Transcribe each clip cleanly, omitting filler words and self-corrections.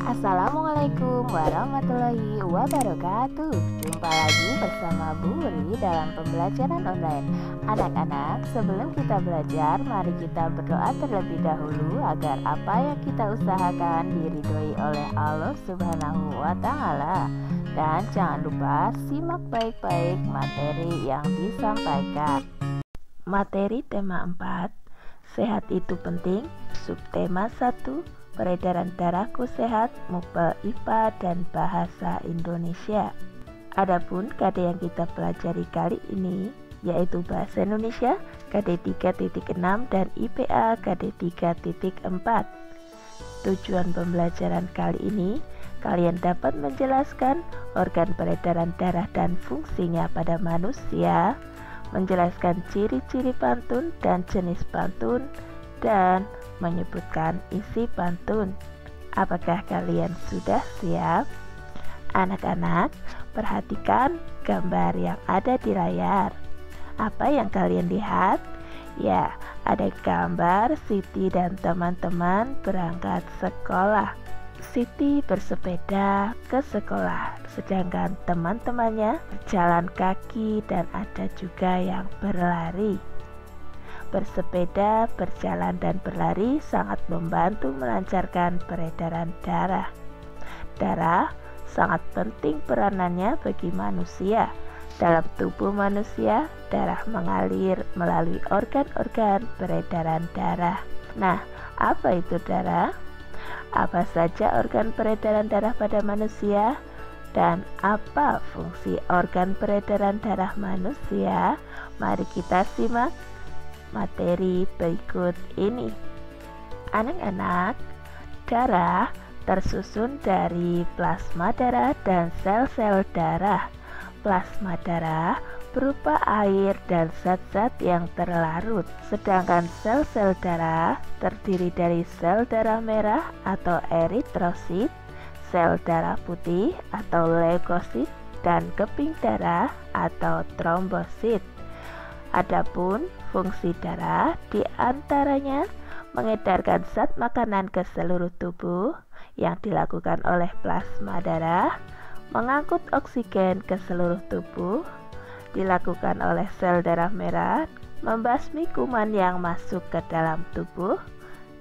Assalamualaikum warahmatullahi wabarakatuh. Jumpa lagi bersama Bu Wuri dalam pembelajaran online. Anak-anak, sebelum kita belajar, mari kita berdoa terlebih dahulu agar apa yang kita usahakan diridhoi oleh Allah Subhanahu wa Ta'ala. Dan jangan lupa simak baik-baik materi yang disampaikan. Materi tema 4, sehat itu penting. Subtema 1, peredaran darahku sehat, Mupel IPA dan Bahasa Indonesia. Adapun KD yang kita pelajari kali ini yaitu Bahasa Indonesia KD 3.6 dan IPA KD 3.4. Tujuan pembelajaran kali ini, kalian dapat menjelaskan organ peredaran darah dan fungsinya pada manusia, menjelaskan ciri-ciri pantun dan jenis pantun, dan menyebutkan isi pantun. Apakah kalian sudah siap? Anak-anak, perhatikan gambar yang ada di layar. Apa yang kalian lihat? Ya, ada gambar Siti dan teman-teman berangkat sekolah. Siti bersepeda ke sekolah, sedangkan teman-temannya berjalan kaki dan ada juga yang berlari. Bersepeda, berjalan, dan berlari sangat membantu melancarkan peredaran darah. Darah sangat penting peranannya bagi manusia. Dalam tubuh manusia, darah mengalir melalui organ-organ peredaran darah. Nah, apa itu darah? Apa saja organ peredaran darah pada manusia? Dan apa fungsi organ peredaran darah manusia? Mari kita simak materi berikut ini. Anak-anak, darah tersusun dari plasma darah dan sel-sel darah. Plasma darah berupa air dan zat-zat yang terlarut, sedangkan sel-sel darah terdiri dari sel darah merah atau eritrosit, sel darah putih atau leukosit, dan keping darah atau trombosit. Adapun fungsi darah diantaranya mengedarkan zat makanan ke seluruh tubuh yang dilakukan oleh plasma darah, mengangkut oksigen ke seluruh tubuh, dilakukan oleh sel darah merah, membasmi kuman yang masuk ke dalam tubuh,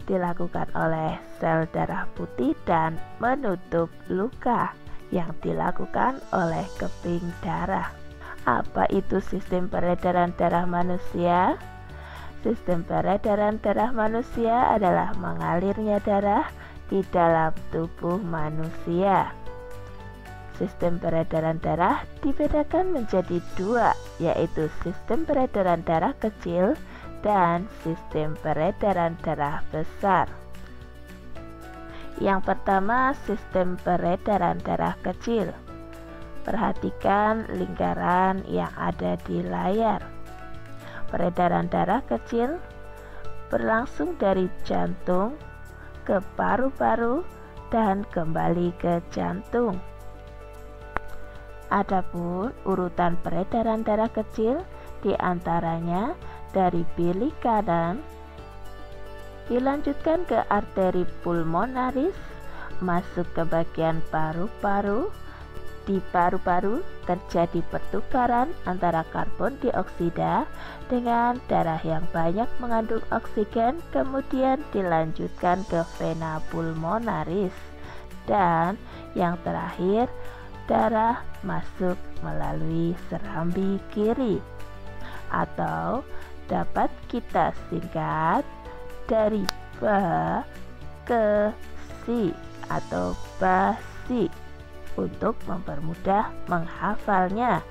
dilakukan oleh sel darah putih, dan menutup luka yang dilakukan oleh keping darah. Apa itu sistem peredaran darah manusia? Sistem peredaran darah manusia adalah mengalirnya darah di dalam tubuh manusia. Sistem peredaran darah dibedakan menjadi dua, yaitu sistem peredaran darah kecil dan sistem peredaran darah besar. Yang pertama, sistem peredaran darah kecil. Perhatikan lingkaran yang ada di layar. Peredaran darah kecil berlangsung dari jantung ke paru-paru dan kembali ke jantung. Adapun urutan peredaran darah kecil diantaranya dari bilik kanan, dilanjutkan ke arteri pulmonaris, masuk ke bagian paru-paru. Di paru-paru terjadi pertukaran antara karbon dioksida dengan darah yang banyak mengandung oksigen, kemudian dilanjutkan ke vena pulmonaris, dan yang terakhir darah masuk melalui serambi kiri, atau dapat kita singkat dari ba ke si atau basi. Untuk mempermudah menghafalnya,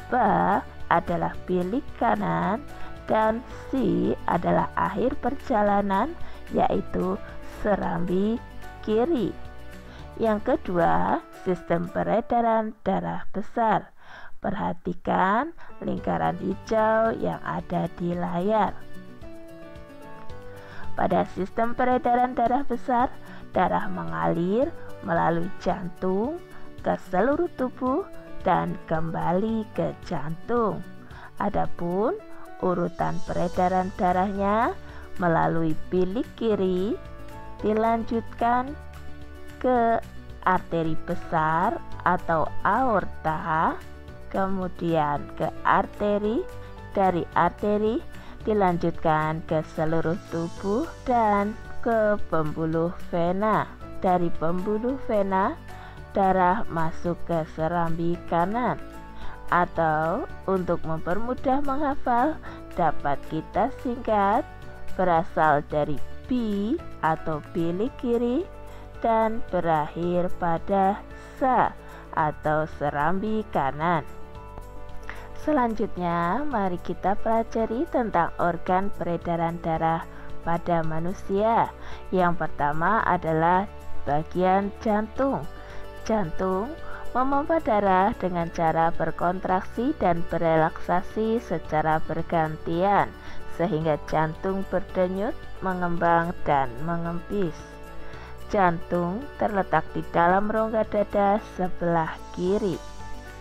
ba adalah bilik kanan dan si adalah akhir perjalanan, yaitu serambi kiri. Yang kedua, sistem peredaran darah besar. Perhatikan lingkaran hijau yang ada di layar. Pada sistem peredaran darah besar, darah mengalir melalui jantung ke seluruh tubuh dan kembali ke jantung. Adapun urutan peredaran darahnya melalui bilik kiri, dilanjutkan ke arteri besar atau aorta, kemudian ke arteri, dari arteri dilanjutkan ke seluruh tubuh dan ke pembuluh vena. Dari pembuluh vena, darah masuk ke serambi kanan. Atau untuk mempermudah menghafal, dapat kita singkat berasal dari B atau bilik kiri dan berakhir pada sa atau serambi kanan. Selanjutnya, mari kita pelajari tentang organ peredaran darah pada manusia. Yang pertama adalah bagian jantung. Jantung memompa darah dengan cara berkontraksi dan berelaksasi secara bergantian, sehingga jantung berdenyut, mengembang, dan mengempis. Jantung terletak di dalam rongga dada sebelah kiri.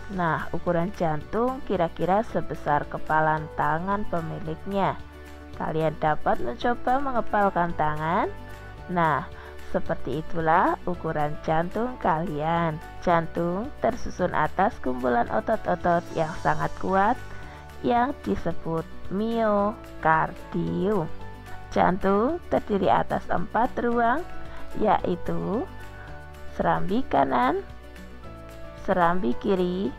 Nah, ukuran jantung kira-kira sebesar kepalan tangan pemiliknya. Kalian dapat mencoba mengepalkan tangan. Nah, seperti itulah ukuran jantung kalian. Jantung tersusun atas kumpulan otot-otot yang sangat kuat yang disebut miokardium. Jantung terdiri atas 4 ruang, yaitu serambi kanan, serambi kiri,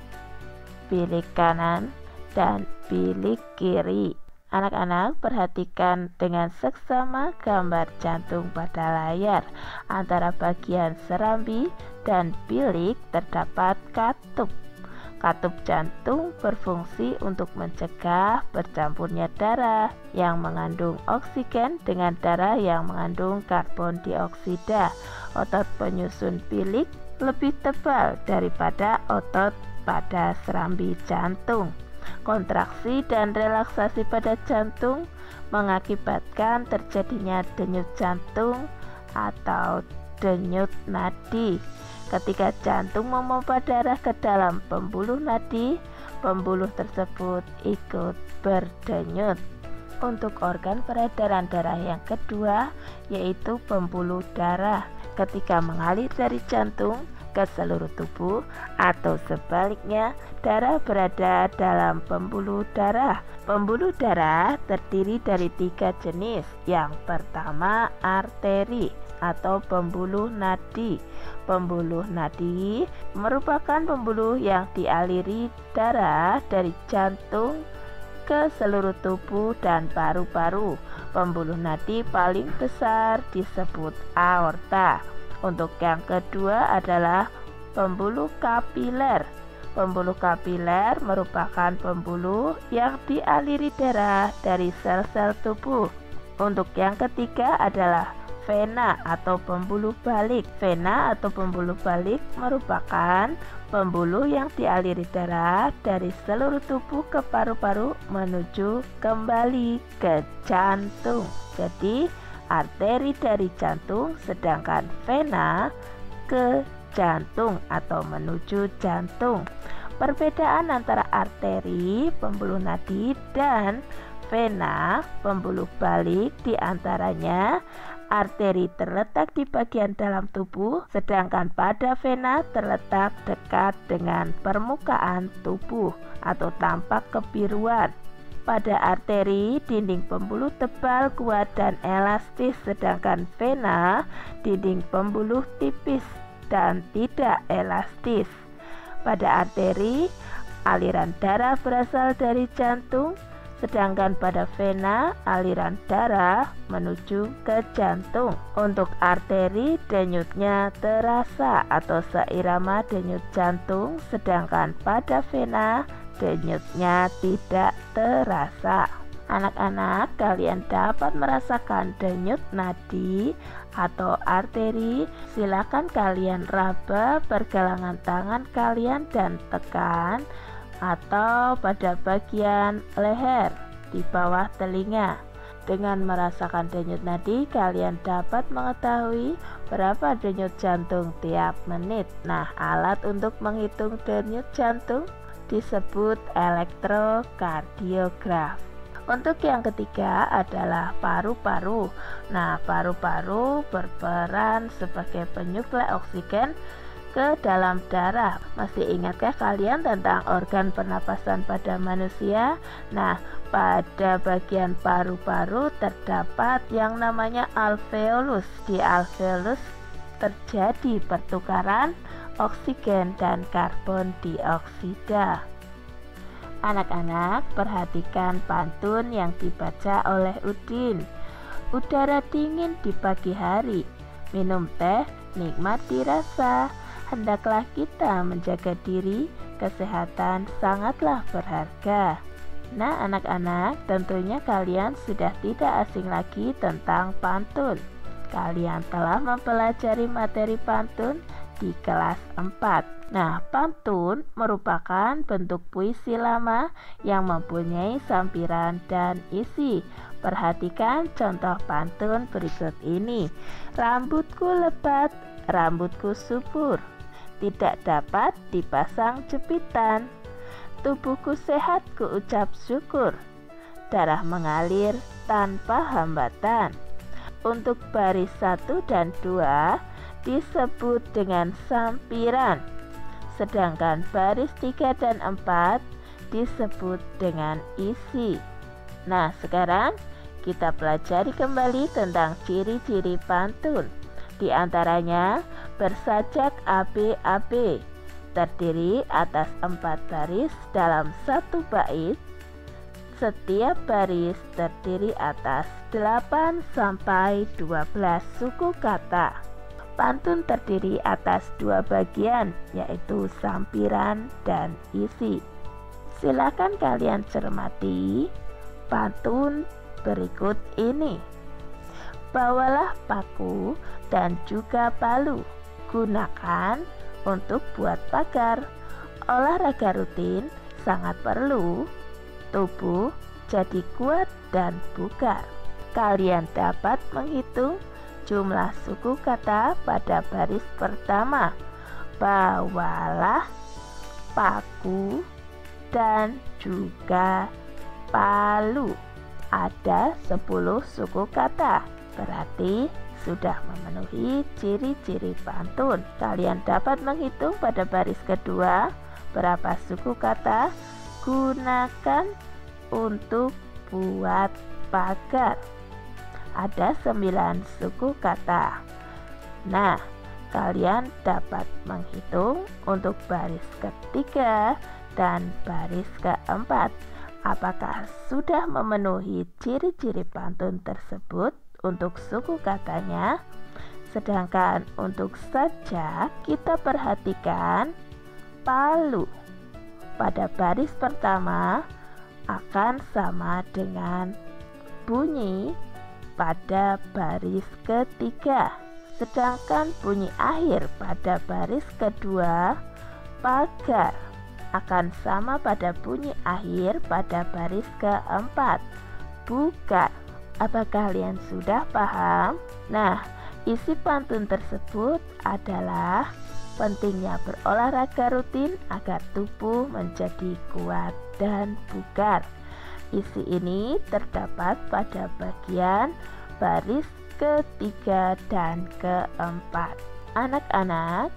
bilik kanan, dan bilik kiri. Anak-anak, perhatikan dengan seksama gambar jantung pada layar. Antara bagian serambi dan bilik terdapat katup. Katup jantung berfungsi untuk mencegah bercampurnya darah yang mengandung oksigen dengan darah yang mengandung karbon dioksida. Otot penyusun bilik lebih tebal daripada otot pada serambi jantung. Kontraksi dan relaksasi pada jantung mengakibatkan terjadinya denyut jantung atau denyut nadi. Ketika jantung memompa darah ke dalam pembuluh nadi, pembuluh tersebut ikut berdenyut. Untuk organ peredaran darah yang kedua, yaitu pembuluh darah. Ketika mengalir dari jantung ke seluruh tubuh atau sebaliknya, darah berada dalam pembuluh darah. Pembuluh darah terdiri dari 3 jenis. Yang pertama, arteri atau pembuluh nadi. Pembuluh nadi merupakan pembuluh yang dialiri darah dari jantung ke seluruh tubuh dan paru-paru. Pembuluh nadi paling besar disebut aorta. Untuk yang kedua adalah pembuluh kapiler. Pembuluh kapiler merupakan pembuluh yang dialiri darah dari sel-sel tubuh. Untuk yang ketiga adalah vena atau pembuluh balik. Vena atau pembuluh balik merupakan pembuluh yang dialiri darah dari seluruh tubuh ke paru-paru menuju kembali ke jantung. Jadi arteri dari jantung, sedangkan vena ke jantung atau menuju jantung. Perbedaan antara arteri, pembuluh nadi, dan vena, pembuluh balik, diantaranya arteri terletak di bagian dalam tubuh, sedangkan pada vena terletak dekat dengan permukaan tubuh atau tampak kebiruan. Pada arteri, dinding pembuluh tebal, kuat, dan elastis, sedangkan vena, dinding pembuluh tipis dan tidak elastis. Pada arteri, aliran darah berasal dari jantung, sedangkan pada vena, aliran darah menuju ke jantung. Untuk arteri, denyutnya terasa atau seirama denyut jantung, sedangkan pada vena, denyutnya tidak terasa. Anak-anak, kalian dapat merasakan denyut nadi atau arteri. Silakan kalian raba pergelangan tangan kalian dan tekan atau pada bagian leher di bawah telinga. Dengan merasakan denyut nadi, kalian dapat mengetahui berapa denyut jantung tiap menit. Nah, alat untuk menghitung denyut jantung disebut elektrokardiograf. Untuk yang ketiga adalah paru-paru. Nah, paru-paru berperan sebagai penyuplai oksigen ke dalam darah. Masih ingatkah kalian tentang organ pernapasan pada manusia? Nah, pada bagian paru-paru terdapat yang namanya alveolus. Di alveolus terjadi pertukaran oksigen dan karbon dioksida. Anak-anak, perhatikan pantun yang dibaca oleh Udin. Udara dingin di pagi hari, minum teh nikmat dirasa. Hendaklah kita menjaga diri, kesehatan sangatlah berharga. Nah anak-anak, tentunya kalian sudah tidak asing lagi tentang pantun. Kalian telah mempelajari materi pantun di kelas 4. Nah, pantun merupakan bentuk puisi lama yang mempunyai sampiran dan isi. Perhatikan contoh pantun berikut ini. Rambutku lebat, rambutku subur, tidak dapat dipasang jepitan. Tubuhku sehat, ku ucap syukur, darah mengalir tanpa hambatan. Untuk baris 1 dan 2 disebut dengan sampiran, sedangkan baris 3 dan 4 disebut dengan isi. Nah, sekarang kita pelajari kembali tentang ciri-ciri pantun. Di antaranya bersajak ABAB, terdiri atas 4 baris dalam 1 bait. Setiap baris terdiri atas 8 sampai 12 suku kata. Pantun terdiri atas 2 bagian, yaitu sampiran dan isi. Silakan kalian cermati pantun berikut ini. Bawalah paku dan juga palu, gunakan untuk buat pagar. Olahraga rutin sangat perlu, tubuh jadi kuat dan bugar. Kalian dapat menghitung jumlah suku kata pada baris pertama. Bawalah, paku, dan juga palu. Ada 10 suku kata. Berarti sudah memenuhi ciri-ciri pantun. Kalian dapat menghitung pada baris kedua berapa suku kata gunakan untuk buat pagar. Ada 9 suku kata. Nah, kalian dapat menghitung untuk baris ketiga dan baris keempat. Apakah sudah memenuhi ciri-ciri pantun tersebut untuk suku katanya? Sedangkan untuk sajak kita perhatikan palu. Pada baris pertama akan sama dengan bunyi pada baris ketiga, sedangkan bunyi akhir pada baris kedua pagar akan sama pada bunyi akhir pada baris keempat, bugar. Apakah kalian sudah paham? Nah, isi pantun tersebut adalah pentingnya berolahraga rutin agar tubuh menjadi kuat dan bugar. Isi ini terdapat pada bagian baris ketiga dan keempat. Anak-anak,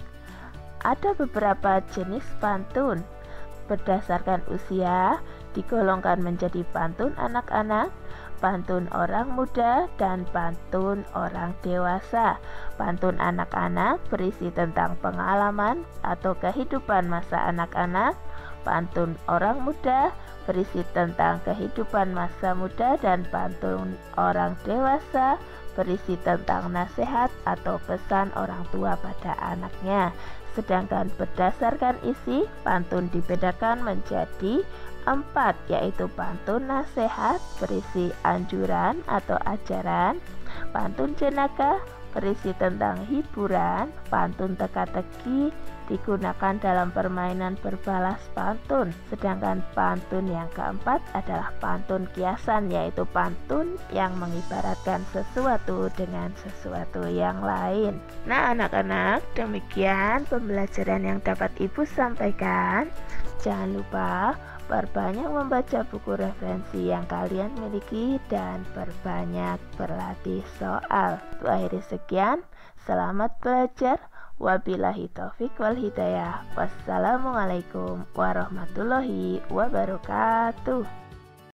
ada beberapa jenis pantun. Berdasarkan usia digolongkan menjadi pantun anak-anak, pantun orang muda, dan pantun orang dewasa. Pantun anak-anak berisi tentang pengalaman atau kehidupan masa anak-anak. Pantun orang muda berisi tentang kehidupan masa muda, dan pantun orang dewasa berisi tentang nasihat atau pesan orang tua pada anaknya. Sedangkan berdasarkan isi, pantun dibedakan menjadi 4, yaitu pantun nasihat berisi anjuran atau ajaran, pantun jenaka berisi tentang hiburan, pantun teka-teki digunakan dalam permainan berbalas pantun. Sedangkan pantun yang keempat adalah pantun kiasan, yaitu pantun yang mengibaratkan sesuatu dengan sesuatu yang lain. Nah anak-anak, demikian pembelajaran yang dapat Ibu sampaikan. Jangan lupa perbanyak membaca buku referensi yang kalian miliki dan perbanyak berlatih soal. Untuk akhiri sekian, selamat belajar. Wabillahi taufik wal hidayah. Wassalamualaikum warahmatullahi wabarakatuh.